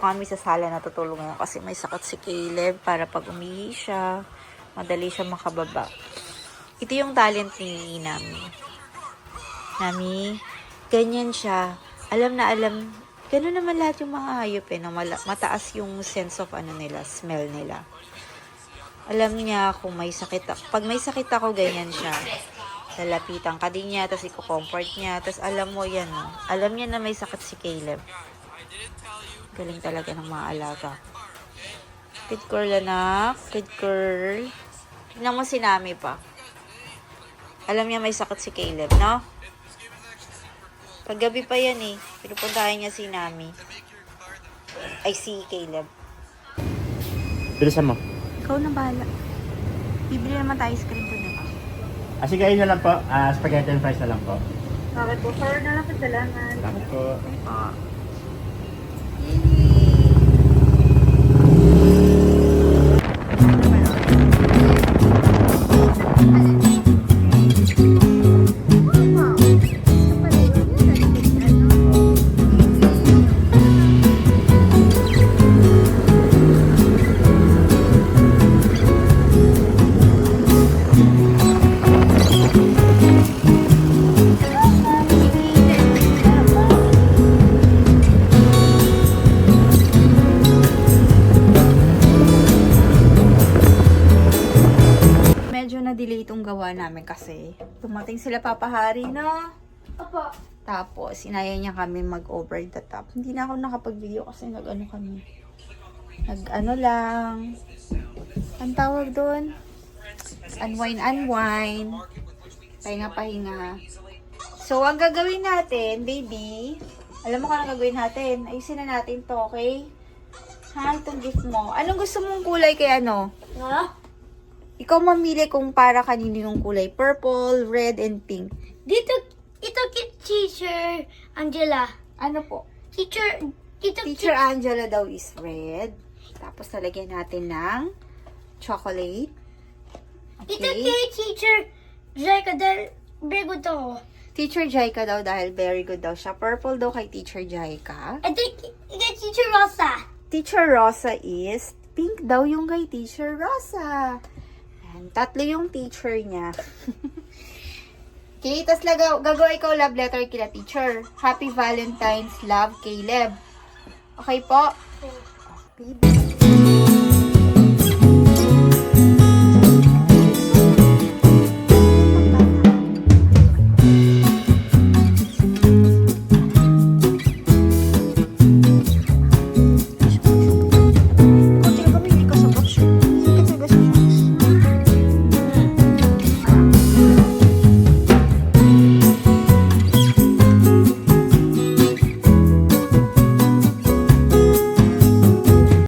kami sa sala natutulog ngayon kasi may sakit si Caleb para pag umihi siya, madali siya makababa. Ito yung talent ni Nami. Nami, ganyan siya. Alam na alam, gano'n naman lahat yung mga hayop na mataas yung sense of smell nila. Alam niya kung may sakit ako. Pag may sakit ako, ganyan siya. Lalapitan ka din niya, tapos i-comfort niya. Tapos alam mo yan, alam niya na may sakit si Caleb. Galing talaga ng mga alaga. Good girl, anak. Good girl. Tignan mo si Nami pa. Alam niya may sakit si Caleb, no? Paggabi pa yan eh. Pinupuntahan niya si Nami. Ay, si Caleb. Bilisan mo. Ikaw na bahala. Bibili naman tayo ice cream ko na. Sige, ayun na lang po. Spaghetti and fries na lang po. Okay po, sir. Na lang po, salamat. Salamat po. Na-delay itong gawa namin kasi tumating sila papahari na. Opo. Tapos, inaya niya kami mag-over the top. Hindi na ako nakapag-video kasi nag-ano kami. Nag-ano lang. Ang tawag doon? Unwind. Pahinga. So, ang gagawin natin, baby, alam mo kung ang gagawin natin? Ayusin na natin to, okay? Ha, itong gift mo. Anong gusto mong kulay kay ano? Ha? Ikaw mamili kung para kanino yung kulay. Purple, red, and pink. Ito kay Teacher Angela. Ano po? Teacher Angela daw is red. Tapos talagyan natin ng chocolate. Ito kay Teacher Jaika dahil very good ako. Teacher Jaika daw dahil very good daw siya. Purple daw kay Teacher Jaika. Ito kay Teacher Rosa. Teacher Rosa is pink daw yung kay Teacher Rosa. Ayan, tatlo yung teacher niya. Okay, tas gagawa ikaw love letter kila teacher. Happy Valentine's, love, Caleb. Okay po? Baby.